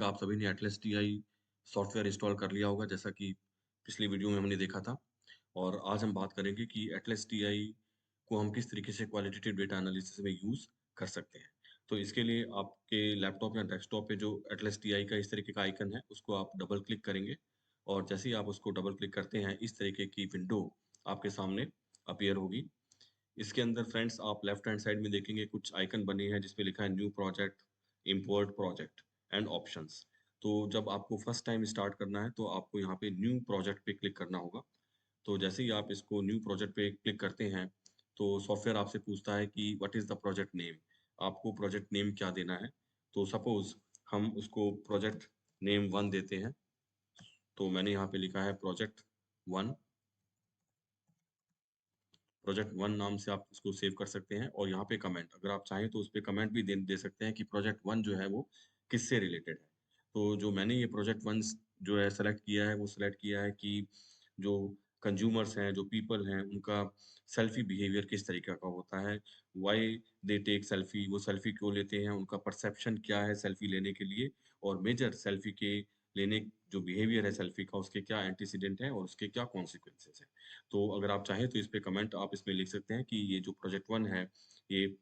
आप सभी ने एटलस टीआई सॉफ्टवेयर इंस्टॉल कर लिया होगा जैसा कि पिछली वीडियो में हमने देखा था। और आज हम बात करेंगे कि एटलस टीआई को हम किस तरीके से क्वालिटेटिव डेटा एनालिसिस में यूज़ कर सकते हैं। तो इसके लिए आपके लैपटॉप या डेस्कटॉप पे जो एटलस टीआई का इस तरीके का आइकन है, उसको आप डबल क्लिक करेंगे और जैसे ही आप उसको डबल क्लिक करते हैं, इस तरीके की विंडो आपके सामने अपीयर होगी। इसके अंदर फ्रेंड्स आप लेफ्ट हैंड साइड में देखेंगे कुछ आइकन बने हैं जिसपे लिखा है new project, import project and options. तो जब आपको फर्स्ट टाइम स्टार्ट करना है तो आपको यहाँ पे न्यू प्रोजेक्ट पे क्लिक करना होगा। तो जैसे ही आप इसको न्यू प्रोजेक्ट पे क्लिक करते हैं तो सॉफ्टवेयर आपसे पूछता है कि what is the project name, आपको प्रोजेक्ट नेम क्या देना है। तो सपोज़ हम उसको प्रोजेक्ट नेम 1 देते हैं। तो मैंने यहाँ पे लिखा है प्रोजेक्ट 1। प्रोजेक्ट 1 नाम से आप इसको सेव कर सकते हैं और यहाँ पे कमेंट अगर आप चाहें तो उस पे कमेंट भी दे सकते हैं कि प्रोजेक्ट 1 जो है वो किससे रिलेटेड है। तो जो मैंने ये प्रोजेक्ट 1 जो है सेलेक्ट किया है, वो सेलेक्ट किया है कि जो कंज्यूमर्स हैं, जो पीपल हैं, उनका सेल्फी बिहेवियर किस तरीके का होता है, व्हाई दे टेक सेल्फी, वो सेल्फी क्यों लेते हैं, उनका परसेप्शन क्या है सेल्फी लेने के लिए और मेजर सेल्फी के लेने जो बिहेवियर है सेल्फी का, उसके क्या एंटीसीडेंट है और उसके क्या कॉन्सिक्वेंसेस हैं। तो अगर आप चाहें तो इस पे कमेंट आप इसमें लिख सकते हैं कि ये जो प्रोजेक्ट 1 है, ये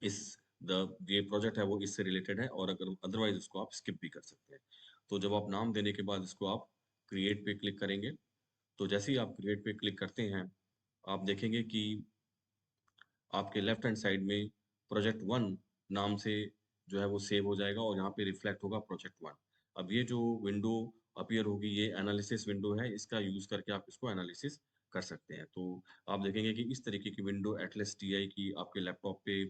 इस ये प्रोजेक्ट है वो इससे रिलेटेड है और अगर अदरवाइज़ उसको आप स्किप भी कर सकते हैं। तो जब आप नाम देने के बाद इसको आप क्रिएट पे क्लिक करेंगे, तो जैसे ही आप क्रिएट पे क्लिक करते हैं, आप देखेंगे कि आपके लेफ्ट हैंड साइड में प्रोजेक्ट 1 नाम से जो है वो सेव हो जाएगा और यहाँ पे रिफ्लेक्ट होगा प्रोजेक्ट 1। अब ये जो विंडो अपीयर होगी ये एनालिसिस विंडो है, इसका यूज़ करके आप इसको एनालिसिस कर सकते हैं। तो आप देखेंगे कि इस तरीके की विंडो एटलस टीआई की आपके लैपटॉप पे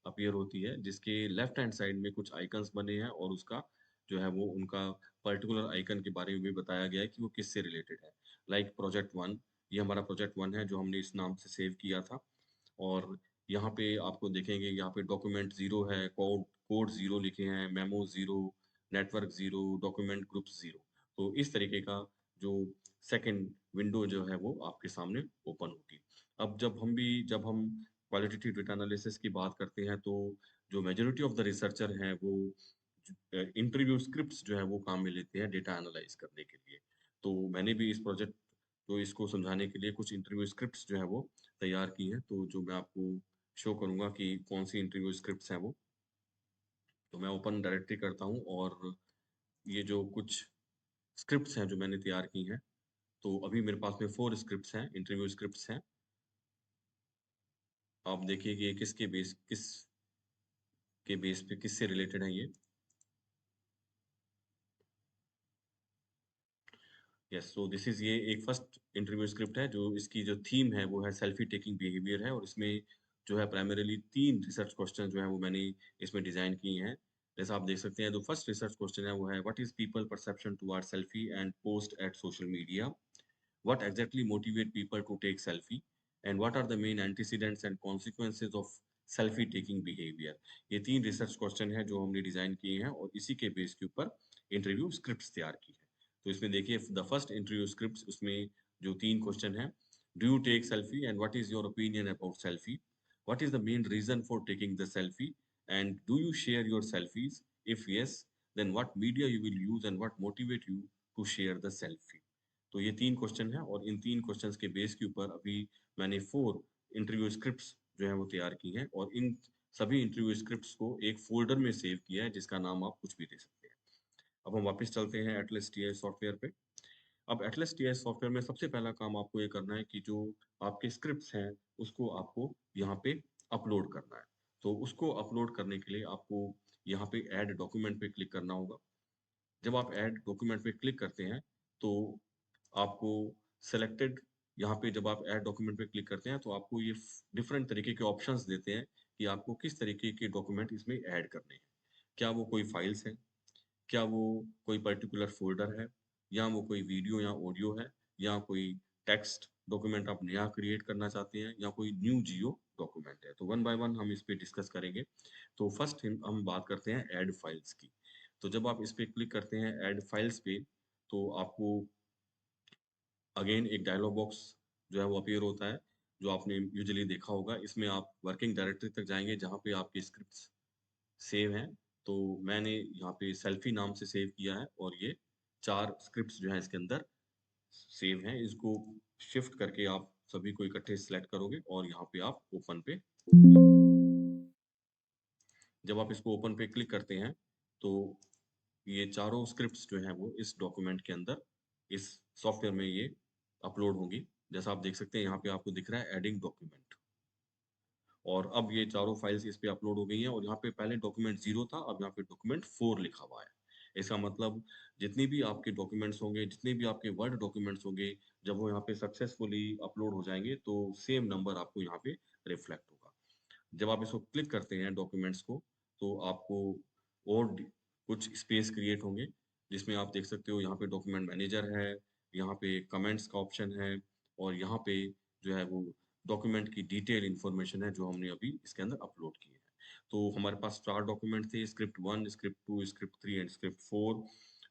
अपीयर होती है, जिसके लेफ्ट हैंड साइड में कुछ आइकन्स बने हैं और उसका जो है वो उनका पर्टिकुलर आइकन के बारे में भी बताया गया है कि वो किससे रिलेटेड है। लाइक प्रोजेक्ट 1, ये हमारा प्रोजेक्ट 1 है जो हमने इस नाम से सेव किया था। और यहाँ पे आपको देखेंगे यहाँ पे डॉक्यूमेंट 0 है, कोड कोड 0 लिखे हैं, मेमो 0, नेटवर्क 0, डॉक्यूमेंट ग्रुप्स 0। तो इस तरीके का जो सेकंड विंडो जो है वो आपके सामने ओपन होगी। अब जब हम क्वालिटेटिव डेटा एनालिसिस की बात करते हैं तो जो मेजॉरिटी ऑफ द रिसर्चर हैं वो इंटरव्यू स्क्रिप्ट्स जो है वो काम में लेते हैं डेटा एनालाइज़ करने के लिए। तो मैंने भी इस प्रोजेक्ट तो इसको समझाने के लिए कुछ इंटरव्यू स्क्रिप्ट्स जो है वो तैयार की हैं, तो जो मैं आपको शो करूँगा कि कौन-सी इंटरव्यू स्क्रिप्ट्स हैं वो। तो मैं ओपन डायरेक्टरी करता हूँ और ये जो कुछ स्क्रिप्ट्स हैं जो मैंने तैयार की हैं, तो अभी मेरे पास में 4 स्क्रिप्ट्स हैं, इंटरव्यू स्क्रिप्ट्स हैं। आप देखिए कि ये किस के बेस पे किससे रिलेटेड हैं ये। यस, सो दिस इज़ ये एक फर्स्ट इंटरव्यू स्क्रिप्ट है जो इसकी जो थीम है वो है सेल्फी टेकिंग बिहेवियर है और इसमें जो है प्राइमरीली 3 रिसर्च क्वेश्चन जो हैं वो मैंने इसमें डिज़ाइन किए हैं। जैसा आप देख सकते हैं जो फर्स्ट रिसर्च क्वेश्चन है वो है what is people perception towards selfie and post at social media? What exactly motivate people to take selfie? And what are the main antecedents and consequences of selfie taking behaviour? ये 3 research question हैं जो हमने design किए हैं और इसी के base के ऊपर इंटरव्यू स्क्रिप्ट्स तैयार की है। तो इसमें देखिए द फर्स्ट इंटरव्यू स्क्रिप्ट्स उसमें जो 3 क्वेश्चन हैं, do you take selfie and what is your opinion about selfie? What is the main reason for taking the selfie? And do you share your selfies? If yes, then what media you will use and what motivate you to share the selfie? तो ये 3 question हैं और इन 3 questions के base के ऊपर अभी मैंने 4 interview scripts जो हैं वो तैयार की हैं और इन सभी इंटरव्यू स्क्रिप्ट्स को एक फ़ोल्डर में सेव किया है जिसका नाम आप कुछ भी दे सकते हैं। अब हम वापस चलते हैं एटलस टीआई सॉफ्टवेयर पे। अब एटलस टीआई सॉफ्टवेयर में सबसे पहला काम आपको ये करना है कि जो आपके स्क्रिप्ट्स हैं, उसको आपको यहाँ पे अपलोड करना है। तो उसको अपलोड करने के लिए आपको यहाँ पे ऐड डॉक्यूमेंट पे क्लिक करना होगा। जब आप ऐड डॉक्यूमेंट पे क्लिक करते हैं, तो आपको सेलेक्टेड यहाँ पे जब आप ऐड डॉक्यूमेंट पे क्लिक करते हैं, तो आपको ये डिफरेंट तरीके के ऑप्शंस देते हैं कि आपको किस तरीके के डॉक्यूमेंट इसमें ऐड करने हैं। क्या वो कोई फाइल्स हैं? क्या वो कोई पर्टिकुलर फ़ोल्डर है? या वो कोई वीडियो या ऑडियो है? या कोई टेक्स्ट डॉक्यूमेंट आप नया क्रिएट करना चाहते हैं या कोई न्यू जियो डॉक्यूमेंट है? तो वन बाय वन हम इस पे डिस्कस करेंगे। तो फर्स्ट हम बात करते हैं ऐड फाइल्स की। तो जब आप इस पे क्लिक करते हैं ऐड फाइल्स पे, तो आपको अगेन एक डायलॉग बॉक्स जो है वो अपीयर होता है, जो आपने यूजुअली देखा होगा। इसमें आप वर्किंग डायरेक्टरी तक जाएँगे जहाँ पे आपकी स्क्रिप्ट्स सेव हैं। तो मैंने यहाँ पे सेल्फी नाम से सेव किया है और ये 4 स्क्रिप्ट्स जो हैं इसके अंदर सेव हैं। इसको शिफ्ट करके आप सभी को इकट्ठे सेलेक्ट करोगे और यहाँ पे आप ओपन पे जब आप इसको ओपन पे क्लिक करते हैं, तो ये चारों स्क्रिप्ट्स जो हैं वो इस डॉक्यूमेंट के अंदर, इस सॉफ्टवेयर में ये अपलोड होंगी। जैसा आप देख सकते हैं यहाँ पे आपको दिख रहा है एडिंग डॉक्यूमेंट। और अब ये चारों फाइल्स इस पे अपलोड हो गई हैं और यहाँ पे पहले डॉक्यूमेंट 0 था, अब यहाँ पे डॉक्यूमेंट 4 लिखा हुआ है। इसका मतलब जितनी भी आपके डॉक्यूमेंट्स होंगे, जितने भी आपके वर्ड डॉक्यूमेंट्स होंगे, जब वो यहाँ पे सक्सेसफुली अपलोड हो जाएँगे, तो सेम नंबर आपको यहाँ पे रिफ्लेक्ट होगा। जब आप इसको क्लिक करते हैं डॉक्यूमेंट्स को, तो आपको और कुछ स्पेस क्रिएट होंगे, जिसमें आप देख सकते हो यहाँ पे डॉक्यूमेंट मैनेजर है, यहाँ पे कमेंट्स का ऑप्शन है और यहाँ पे जो है वो डॉक्यूमेंट की डिटेल इन्फॉर्मेशन है जो हमने अभी इसके अंदर अपलोड की है। तो हमारे पास 4 डॉक्यूमेंट थे, script 1, script 2, script 3 and script 4।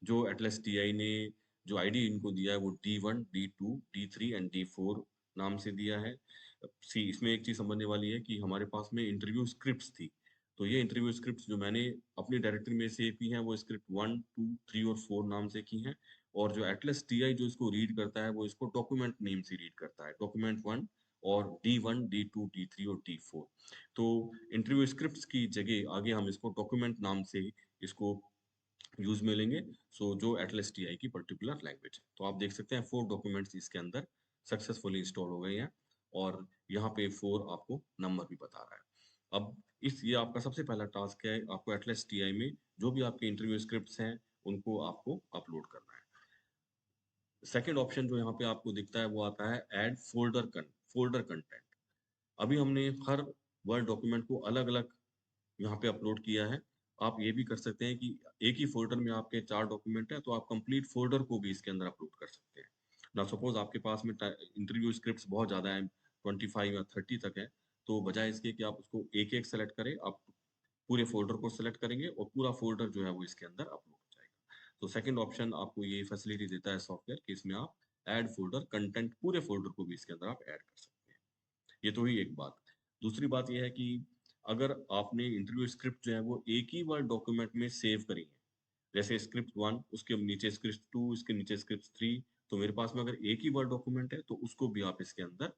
जो एटलस टीआई ने जो आईडी इनको दिया है वो D1, D2, D3 and D4 नाम से दिया है। सी इसमें एक चीज़ समझने वाली है कि हमारे पास में इंटरव्यू स्क्रिप्ट्स थी। तो ये इंटरव्यू स्क्रिप्ट्स जो मैंने अपनी डायरेक्टरी में सेव की हैं वो स्क्रिप्ट 1, 2, 3 और 4 नाम से की हैं। और जो एटलस टीआई जो इसको रीड करता है वो इसको डॉक्यूमेंट नेम से रीड करता है। डॉक्यूमेंट 1 और D1, D2, D3 और D4। तो इंटरव्यू स्क्रिप्ट्स की जगह आगे हम इसको डॉक्यूमेंट नाम से इसको यूज़ में लेंगे। सो जो एटलस टीआई की पर्टिकुलर लैंग्वेज है। तो आप देख सकते हैं 4 डॉक्यूमेंट्स इसके अंदर सक्सेसफुली इंस्टॉल हो गए हैं और यहाँ पे 4 आपको नंबर भी बता रहा है। अब इस ये आपका सबसे पहला टास्क है, आपको एटलस टीआई में जो भी आपके इंटरव्यू स्क्रिप्ट्स हैं, उनको आपको अपलोड करना है। सेकंड ऑप्शन जो यहाँ पे आपको दिखता है वो आता है ऐड फ़ोल्डर कंटेंट। अभी हमने हर वर्ड डॉक्यूमेंट को अलग-अलग यहाँ पे अपलोड किया है। आप ये भी कर सकते हैं कि एक ही फ़ोल्डर में आपके 4 डॉक्यूमेंट हैं, तो आप कंप्लीट फ़ोल्डर को भी इसके अंदर अपलोड कर सकते हैं। नाउ सपोज़ आपके पास में ट इंटरव्यू स्क्रिप्ट्स बहुत ज़्यादा हैं, 25 या 30 तक हैं, तो बजाय इसके कि आप उसको एक-एक सेलेक्ट करें, आप पूरे फ़ोल्डर को सेलेक्ट करेंगे और पूरा फ़ोल्डर जो है वो इसके अंदर अपलोड हो जाएगा। तो सेकंड ऑप्शन आपको ये फैसिलिटी देता है सॉफ्टवेयर कि इसमें आप ऐड फ़ोल्डर कंटेंट पूरे फ़ोल्डर को भी इसके अंदर आप ऐड कर सकते हैं। ये तो हुई एक बात। दूसरी बात ये है कि अगर आपने इंटरव्यू स्क्रिप्ट जो है वो एक ही वर्ड डॉक्यूमेंट में सेव करी है, जैसे स्क्रिप्ट 1 उसके नीचे स्क्रिप्ट 2 उसके नीचे स्क्रिप्ट 3, तो मेरे पास में अगर एक ही वर्ड डॉक्यूमेंट है तो उसको भी आप इसके अंदर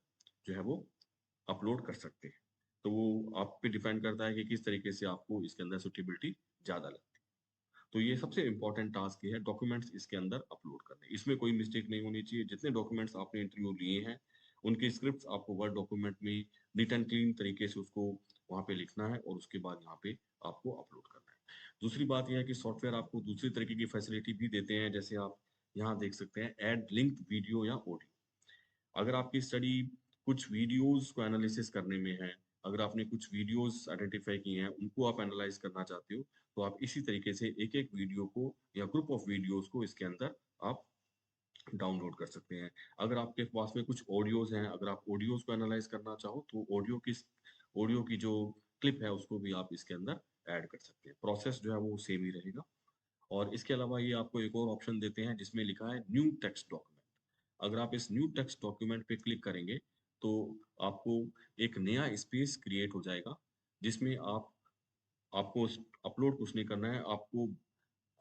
जो है वो अपलोड कर सकते हैं। तो वो आप पे डिपेंड करता है कि किस तरीके से आपको इसके अंदर सूटेबिलिटी ज़्यादा लगती है। तो ये सबसे इम्पोर्टेंट टास्क ये है डॉक्यूमेंट्स इसके अंदर अपलोड करने। इसमें कोई मिस्टेक नहीं होनी चाहिए। जितने डॉक्यूमेंट्स आपने इंटरव्यू लिए हैं, उनके स्क्रिप्ट्स आपको वर्ड डॉक्यूमेंट में नीट एंड क्लीन तरीके से उसको वहाँ पे लिखना है और उसके बाद यहाँ पे आपको अपलोड करना है। दूसरी बात ये है कि सॉफ्टवेयर आपको दूसरी तरीके की फैसिलिटी भी देते हैं, जैसे आप यहाँ देख सकते हैं ऐड लिंक्ड वीडियो या ऑडियो। अगर आपकी स्टडी कुछ वीडियोज़ को एनालिसिस करने में है, अगर आपने कुछ वीडियोज़ आइडेंटिफ़ाई किए हैं, उनको आप एनालाइज़ करना चाहते हो, तो आप इसी तरीके से एक-एक वीडियो को या ग्रुप ऑफ वीडियोज़ को इसके अंदर आप डाउनलोड कर सकते हैं। अगर आपके पास में कुछ ऑडियोज़ हैं, अगर आप ऑडियोज़ को एनालाइज़ करना चाहो, तो ऑडियो की जो क्लिप है, उसको भी आप इसके अंदर ऐड कर सकते हैं। प्रोसेस जो है वो सेम ही रहेगा। और इसके अलावा ये आपको एक और ऑप्शन देते हैं जिसमें लिखा है न्यू टेक्स्ट डॉक्यूमेंट। अगर आप इस न्यू टेक्स्ट डॉक्यूमेंट पे क्लिक करेंगे, तो आपको एक नया स्पेस क्रिएट हो जाएगा, जिसमें आपको उस अपलोड कुछ नहीं करना है, आपको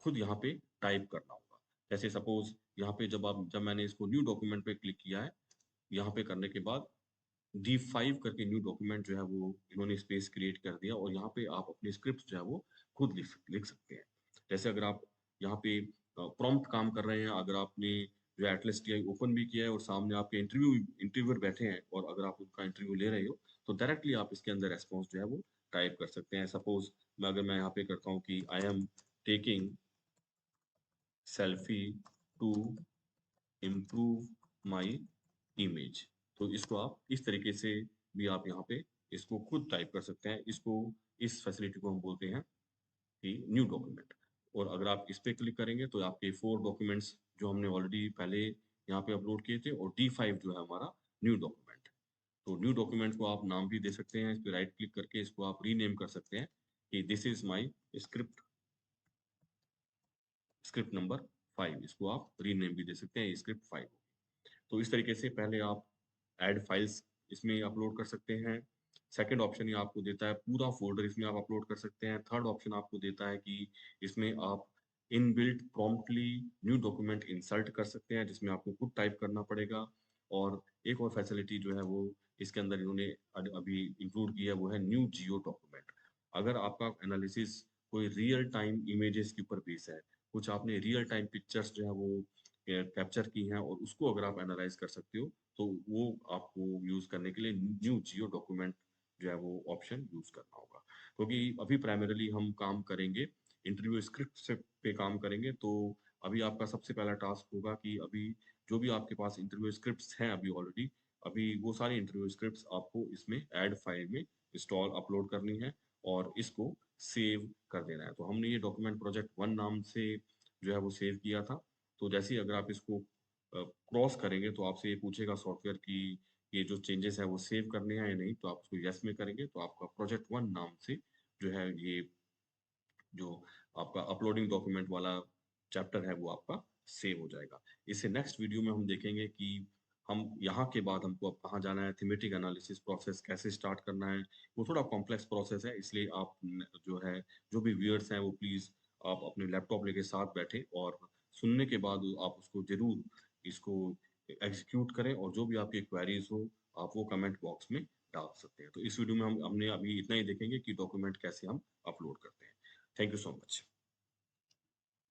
खुद यहाँ पे टाइप करना होगा। जैसे सपोज़ यहाँ पे जब मैंने इसको न्यू डॉक्यूमेंट पे क्लिक किया है, यहाँ पे करने के बाद D5 करके न्यू डॉक्यूमेंट जो है वो इन्होंने स्पेस क्रिएट कर दिया और यहाँ पे आप अपनी स्क्रिप्ट जो है वो खुद लिख सकते हैं। जैसे अगर आप यहाँ पे प्रॉम्प्ट काम कर रहे हैं, अगर आपने जो एटलस टीआई ओपन भी किया है और सामने आपके इंटरव्यूअर बैठे हैं और अगर आप उनका इंटरव्यू ले रहे हो, तो डायरेक्टली आप इसके अंदर रिस्पॉन्स जो है वो टाइप कर सकते हैं। सपोज़ मैं यहाँ पे करता हूँ कि I am taking selfie to improve my image. तो इसको आप इस तरीके से भी आप यहाँ पे इसको खुद टाइप कर सकते हैं। इस फैसिलिटी को हम बोलते हैं कि न्यू डॉक्यूमेंट। और अगर आप इस पे क्लिक करेंगे तो आपके 4 डॉक्यूमेंट्स जो हमने ऑलरेडी पहले यहाँ पे अपलोड किए थे और D5 जो है हमारा न्यू डॉक्यूमेंट है। तो न्यू डॉक्यूमेंट को आप नाम भी दे सकते हैं, इस पे राइट क्लिक करके इसको आप रीनेम कर सकते हैं कि this is my script script number 5। इसको आप रीनेम भी दे सकते हैं, स्क्रिप्ट 5। तो इस तरीके से पहले आप ऐड फाइल्स इसमें अपलोड कर सकते हैं। सेकंड ऑप्शन ये आपको देता है पूरा फ़ोल्डर इसमें आप अपलोड कर सकते हैं। थर्ड ऑप्शन आपको देता है कि इसमें आप inbuilt promptly new document insert कर सकते हैं, जिसमें आपको खुद टाइप करना पड़ेगा। और एक और फैसिलिटी जो है वो इसके अंदर इन्होंने अभी इंक्लूड की है, वो है न्यू जियो डॉक्यूमेंट। अगर आपका एनालिसिस कोई रियल टाइम इमेजेस के ऊपर बेस है, कुछ आपने रियल टाइम पिक्चर्स जो है वो कैप्चर की हैं और उसको अगर आप एनालाइज़ कर सकते हो, तो वो आपको यूज़ करने के लिए न्यू जियो डॉक्यूमेंट जो है वो ऑप्शन यूज़ करना होगा। क्योंकि अभी प्राइमरीली हम काम करेंगे, इंटरव्यू स्क्रिप्ट से पे काम करेंगे, तो अभी आपका सबसे पहला टास्क होगा कि अभी जो भी आपके पास इंटरव्यू स्क्रिप्ट्स हैं अभी ऑलरेडी, अभी वो सारी इंटरव्यू स्क्रिप्ट्स आपको इसमें ऐड फाइल में इंस्टॉल अपलोड करनी है और इसको सेव कर देना है। तो हमने ये डॉक्यूमेंट प्रोजेक्ट 1 नाम से जो है वो सेव किया था। तो जैसे ही अगर आप इसको क्रॉस करेंगे तो आपसे ये पूछेगा सॉफ्टवेयर कि ये जो चेंजेस हैं वो सेव करने हैं या नहीं, तो आप उसको येस में करेंगे तो आपका प्रोजेक्ट 1 नाम से जो है ये जो आपका अपलोडिंग डॉक्यूमेंट वाला चैप्टर है वो आपका सेव हो जाएगा। इससे नेक्स्ट वीडियो में हम देखेंगे कि हम यहाँ के बाद हमको अब कहाँ जाना है, थीमेटिक एनालिसिस प्रोसेस कैसे स्टार्ट करना है। वो थोड़ा कॉम्प्लेक्स प्रोसेस है, इसलिए आप जो है जो भी व्यूअर्स हैं वो प्लीज़ आप अपने लैपटॉप लेके साथ बैठें और सुनने के बाद आप उसको ज़रूर इसको एग्ज़ीक्यूट करें और जो भी आपकी क्वेरीज़ हो आप वो कमेंट बॉक्स में डाल सकते हैं। तो इस वीडियो में हमने अभी इतना ही देखेंगे कि डॉक्यूमेंट कैसे हम अपलोड करते हैं। Thank you so much.